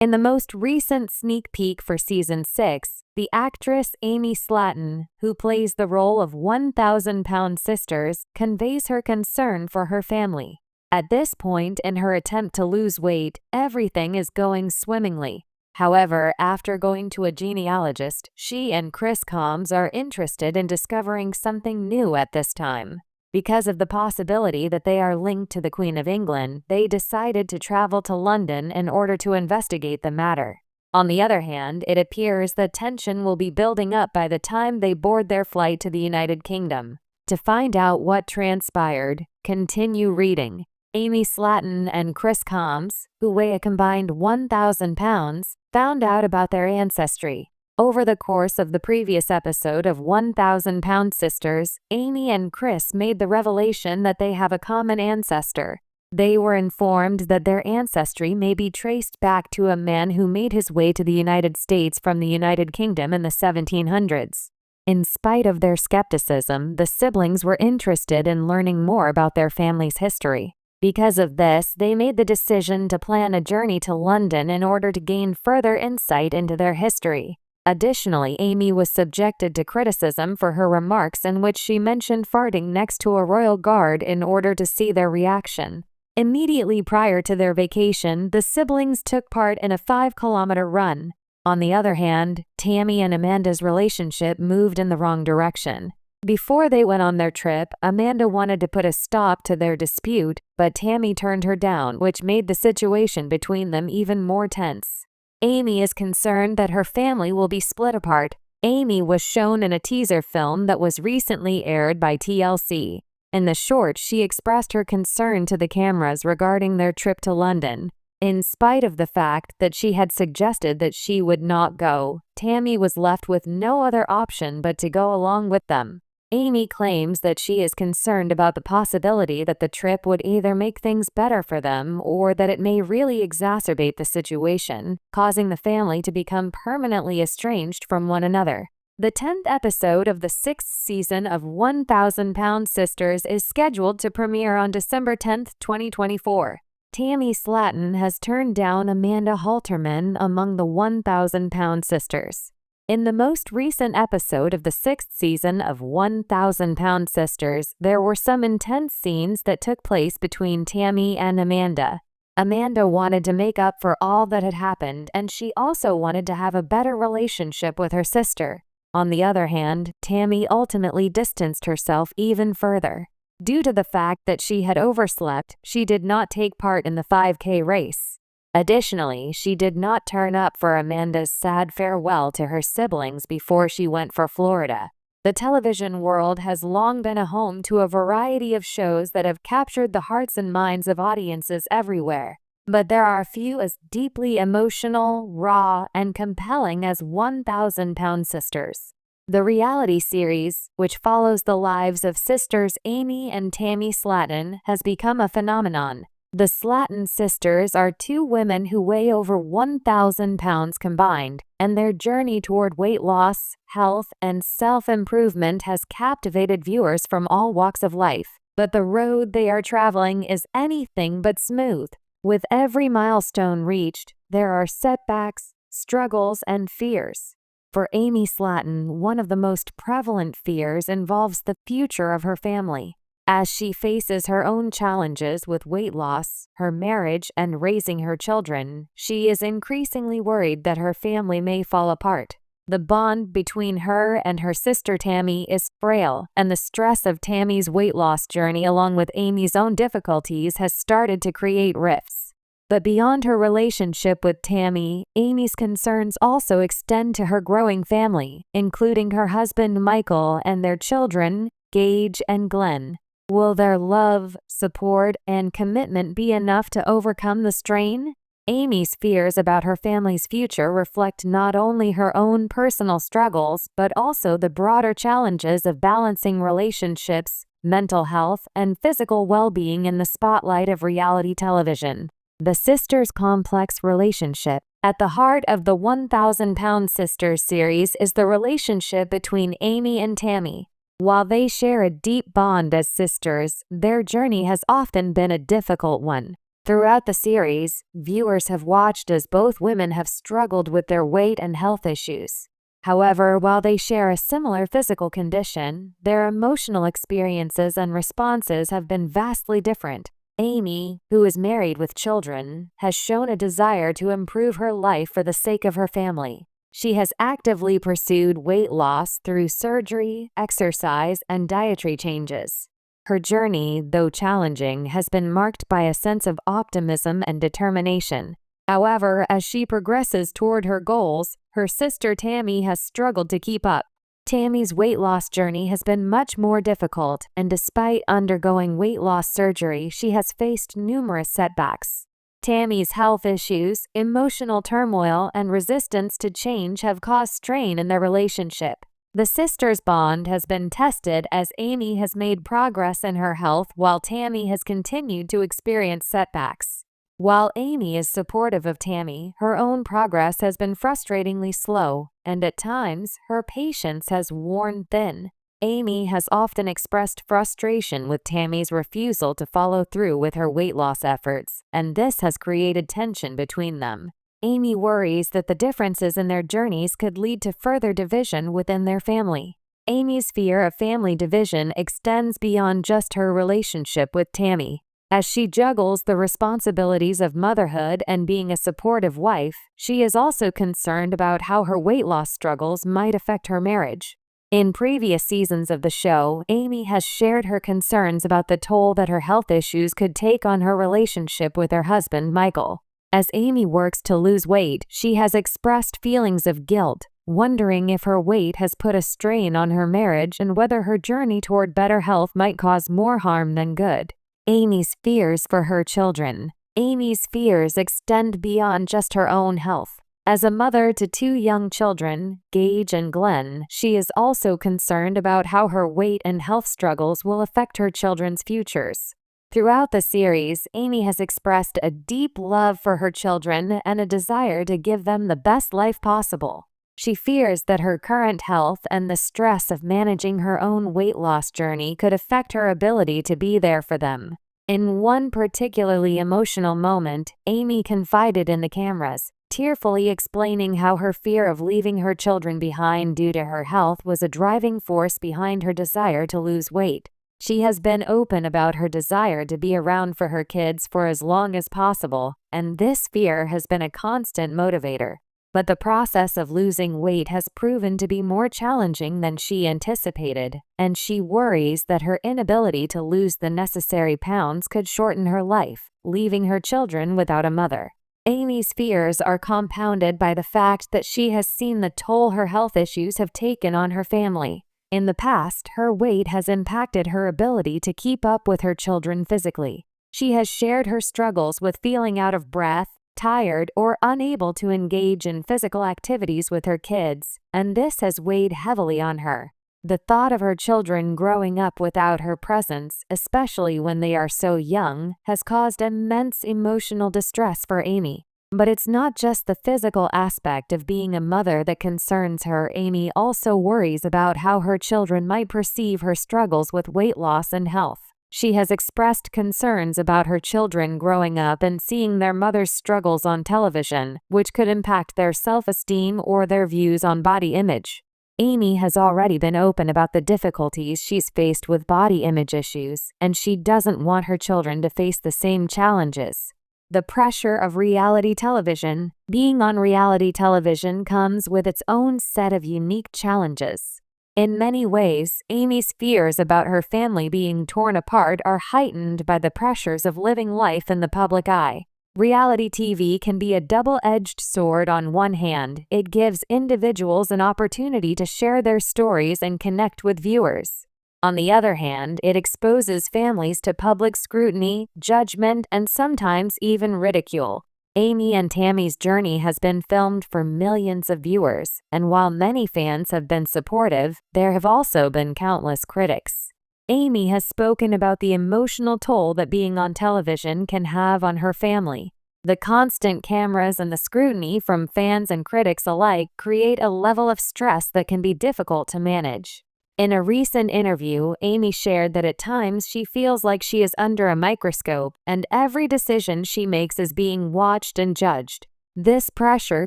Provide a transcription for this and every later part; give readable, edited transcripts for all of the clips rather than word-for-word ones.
In the most recent sneak peek for Season 6, the actress Amy Slaton, who plays the role of 1,000-pound sisters, conveys her concern for her family. At this point in her attempt to lose weight, everything is going swimmingly. However, after going to a genealogist, she and Chris Combs are interested in discovering something new at this time. Because of the possibility that they are linked to the Queen of England, they decided to travel to London in order to investigate the matter. On the other hand, it appears that tension will be building up by the time they board their flight to the United Kingdom. To find out what transpired, continue reading. Amy Slaton and Chris Combs, who weigh a combined 1,000 pounds, found out about their ancestry. Over the course of the previous episode of 1,000-Pound Sisters, Amy and Chris made the revelation that they have a common ancestor. They were informed that their ancestry may be traced back to a man who made his way to the United States from the United Kingdom in the 1700s. In spite of their skepticism, the siblings were interested in learning more about their family's history. Because of this, they made the decision to plan a journey to London in order to gain further insight into their history. Additionally, Amy was subjected to criticism for her remarks in which she mentioned farting next to a royal guard in order to see their reaction. Immediately prior to their vacation, the siblings took part in a 5-kilometer run. On the other hand, Tammy and Amanda's relationship moved in the wrong direction. Before they went on their trip, Amanda wanted to put a stop to their dispute, but Tammy turned her down, which made the situation between them even more tense. Amy is concerned that her family will be split apart. Amy was shown in a teaser film that was recently aired by TLC. In the short, she expressed her concern to the cameras regarding their trip to London. In spite of the fact that she had suggested that she would not go, Tammy was left with no other option but to go along with them. Amy claims that she is concerned about the possibility that the trip would either make things better for them or that it may really exacerbate the situation, causing the family to become permanently estranged from one another. The 10th episode of the 6th season of 1,000-Pound Sisters is scheduled to premiere on December 10, 2024. Tammy Slaton has turned down Amanda Halterman among the 1,000-Pound Sisters. In the most recent episode of the 6th season of 1,000-Pound Sisters, there were some intense scenes that took place between Tammy and Amanda. Amanda wanted to make up for all that had happened, and she also wanted to have a better relationship with her sister. On the other hand, Tammy ultimately distanced herself even further. Due to the fact that she had overslept, she did not take part in the 5K race. Additionally, she did not turn up for Amanda's sad farewell to her siblings before she went for Florida. The television world has long been a home to a variety of shows that have captured the hearts and minds of audiences everywhere. But there are few as deeply emotional, raw, and compelling as 1,000-Pound Sisters. The reality series, which follows the lives of sisters Amy and Tammy Slaton, has become a phenomenon. The Slaton sisters are two women who weigh over 1,000 pounds combined, and their journey toward weight loss, health, and self-improvement has captivated viewers from all walks of life. But the road they are traveling is anything but smooth. With every milestone reached, there are setbacks, struggles, and fears. For Amy Slaton, one of the most prevalent fears involves the future of her family. As she faces her own challenges with weight loss, her marriage, and raising her children, she is increasingly worried that her family may fall apart. The bond between her and her sister Tammy is frail, and the stress of Tammy's weight loss journey along with Amy's own difficulties has started to create rifts. But beyond her relationship with Tammy, Amy's concerns also extend to her growing family, including her husband Michael and their children, Gage and Glenn. Will their love, support, and commitment be enough to overcome the strain? Amy's fears about her family's future reflect not only her own personal struggles, but also the broader challenges of balancing relationships, mental health, and physical well-being in the spotlight of reality television. The sisters' complex relationship. At the heart of the 1,000-Pound Sisters series is the relationship between Amy and Tammy. While they share a deep bond as sisters, their journey has often been a difficult one. Throughout the series, viewers have watched as both women have struggled with their weight and health issues. However, while they share a similar physical condition, their emotional experiences and responses have been vastly different. Amy, who is married with children, has shown a desire to improve her life for the sake of her family. She has actively pursued weight loss through surgery, exercise, and dietary changes. Her journey, though challenging, has been marked by a sense of optimism and determination. However, as she progresses toward her goals, her sister Tammy has struggled to keep up. Tammy's weight loss journey has been much more difficult, and despite undergoing weight loss surgery, she has faced numerous setbacks. Tammy's health issues, emotional turmoil, and resistance to change have caused strain in their relationship. The sisters' bond has been tested as Amy has made progress in her health while Tammy has continued to experience setbacks. While Amy is supportive of Tammy, her own progress has been frustratingly slow, and at times, her patience has worn thin. Amy has often expressed frustration with Tammy's refusal to follow through with her weight loss efforts, and this has created tension between them. Amy worries that the differences in their journeys could lead to further division within their family. Amy's fear of family division extends beyond just her relationship with Tammy. As she juggles the responsibilities of motherhood and being a supportive wife, she is also concerned about how her weight loss struggles might affect her marriage. In previous seasons of the show, Amy has shared her concerns about the toll that her health issues could take on her relationship with her husband, Michael. As Amy works to lose weight, she has expressed feelings of guilt, wondering if her weight has put a strain on her marriage and whether her journey toward better health might cause more harm than good. Amy's fears for her children. Amy's fears extend beyond just her own health. As a mother to two young children, Gage and Glenn, she is also concerned about how her weight and health struggles will affect her children's futures. Throughout the series, Amy has expressed a deep love for her children and a desire to give them the best life possible. She fears that her current health and the stress of managing her own weight loss journey could affect her ability to be there for them. In one particularly emotional moment, Amy confided in the cameras, tearfully explaining how her fear of leaving her children behind due to her health was a driving force behind her desire to lose weight. She has been open about her desire to be around for her kids for as long as possible, and this fear has been a constant motivator. But the process of losing weight has proven to be more challenging than she anticipated, and she worries that her inability to lose the necessary pounds could shorten her life, leaving her children without a mother. Amy's fears are compounded by the fact that she has seen the toll her health issues have taken on her family. In the past, her weight has impacted her ability to keep up with her children physically. She has shared her struggles with feeling out of breath, tired, or unable to engage in physical activities with her kids, and this has weighed heavily on her. The thought of her children growing up without her presence, especially when they are so young, has caused immense emotional distress for Amy. But it's not just the physical aspect of being a mother that concerns her. Amy also worries about how her children might perceive her struggles with weight loss and health. She has expressed concerns about her children growing up and seeing their mother's struggles on television, which could impact their self-esteem or their views on body image. Amy has already been open about the difficulties she's faced with body image issues, and she doesn't want her children to face the same challenges. The pressure of reality television. Being on reality television comes with its own set of unique challenges. In many ways, Amy's fears about her family being torn apart are heightened by the pressures of living life in the public eye. Reality TV can be a double-edged sword. On one hand, it gives individuals an opportunity to share their stories and connect with viewers. On the other hand, it exposes families to public scrutiny, judgment, and sometimes even ridicule. Amy and Tammy's journey has been filmed for millions of viewers, and while many fans have been supportive, there have also been countless critics. Amy has spoken about the emotional toll that being on television can have on her family. The constant cameras and the scrutiny from fans and critics alike create a level of stress that can be difficult to manage. In a recent interview, Amy shared that at times she feels like she is under a microscope and every decision she makes is being watched and judged. This pressure,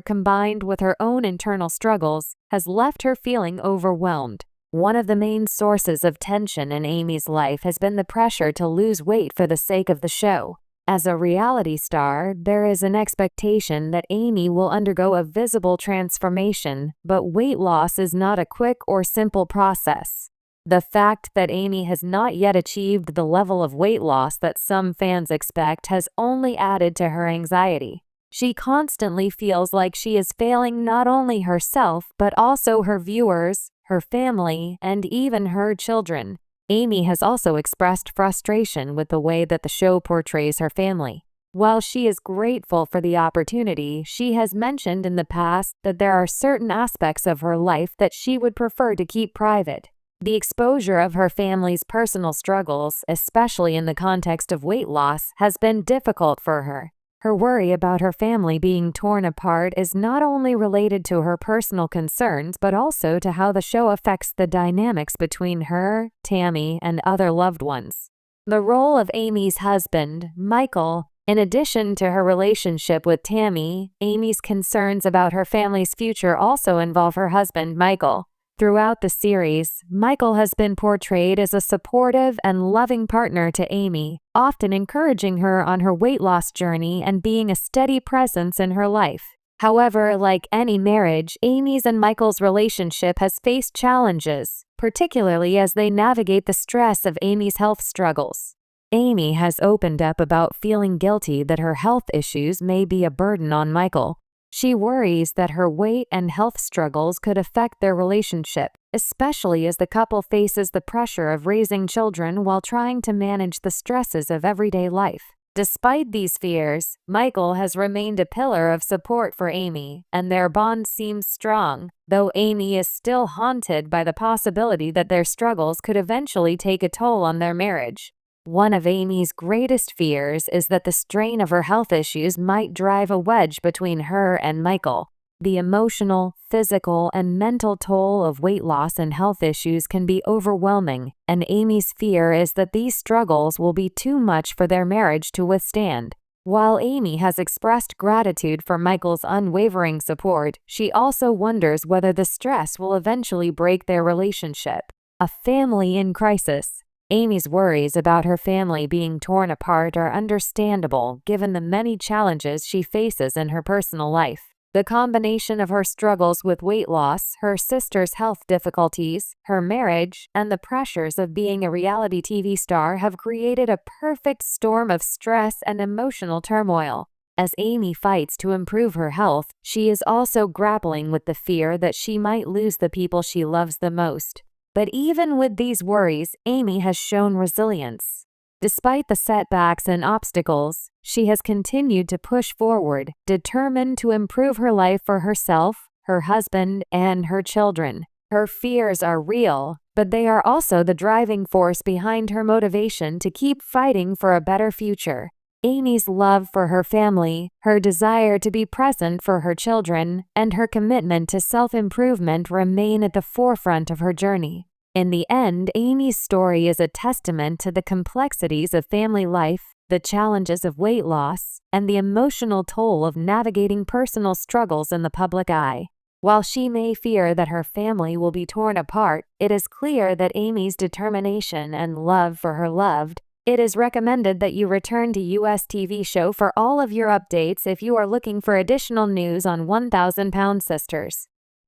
combined with her own internal struggles, has left her feeling overwhelmed. One of the main sources of tension in Amy's life has been the pressure to lose weight for the sake of the show. As a reality star, there is an expectation that Amy will undergo a visible transformation, but weight loss is not a quick or simple process. The fact that Amy has not yet achieved the level of weight loss that some fans expect has only added to her anxiety. She constantly feels like she is failing not only herself, but also her viewers, her family, and even her children. Amy has also expressed frustration with the way that the show portrays her family. While she is grateful for the opportunity, she has mentioned in the past that there are certain aspects of her life that she would prefer to keep private. The exposure of her family's personal struggles, especially in the context of weight loss, has been difficult for her. Her worry about her family being torn apart is not only related to her personal concerns, but also to how the show affects the dynamics between her, Tammy, and other loved ones. The role of Amy's husband, Michael. In addition to her relationship with Tammy, Amy's concerns about her family's future also involve her husband, Michael. Throughout the series, Michael has been portrayed as a supportive and loving partner to Amy, often encouraging her on her weight loss journey and being a steady presence in her life. However, like any marriage, Amy's and Michael's relationship has faced challenges, particularly as they navigate the stress of Amy's health struggles. Amy has opened up about feeling guilty that her health issues may be a burden on Michael. She worries that her weight and health struggles could affect their relationship, especially as the couple faces the pressure of raising children while trying to manage the stresses of everyday life. Despite these fears, Michael has remained a pillar of support for Amy, and their bond seems strong, though Amy is still haunted by the possibility that their struggles could eventually take a toll on their marriage. One of Amy's greatest fears is that the strain of her health issues might drive a wedge between her and Michael. The emotional, physical, and mental toll of weight loss and health issues can be overwhelming, and Amy's fear is that these struggles will be too much for their marriage to withstand. While Amy has expressed gratitude for Michael's unwavering support, she also wonders whether the stress will eventually break their relationship. A family in crisis. Amy's worries about her family being torn apart are understandable given the many challenges she faces in her personal life. The combination of her struggles with weight loss, her sister's health difficulties, her marriage, and the pressures of being a reality TV star have created a perfect storm of stress and emotional turmoil. As Amy fights to improve her health, she is also grappling with the fear that she might lose the people she loves the most. But even with these worries, Amy has shown resilience. Despite the setbacks and obstacles, she has continued to push forward, determined to improve her life for herself, her husband, and her children. Her fears are real, but they are also the driving force behind her motivation to keep fighting for a better future. Amy's love for her family, her desire to be present for her children, and her commitment to self-improvement remain at the forefront of her journey. In the end, Amy's story is a testament to the complexities of family life, the challenges of weight loss, and the emotional toll of navigating personal struggles in the public eye. While she may fear that her family will be torn apart, it is clear that Amy's determination and love for her loved. It is recommended that you return to US TV show for all of your updates if you are looking for additional news on 1,000 Pound Sisters.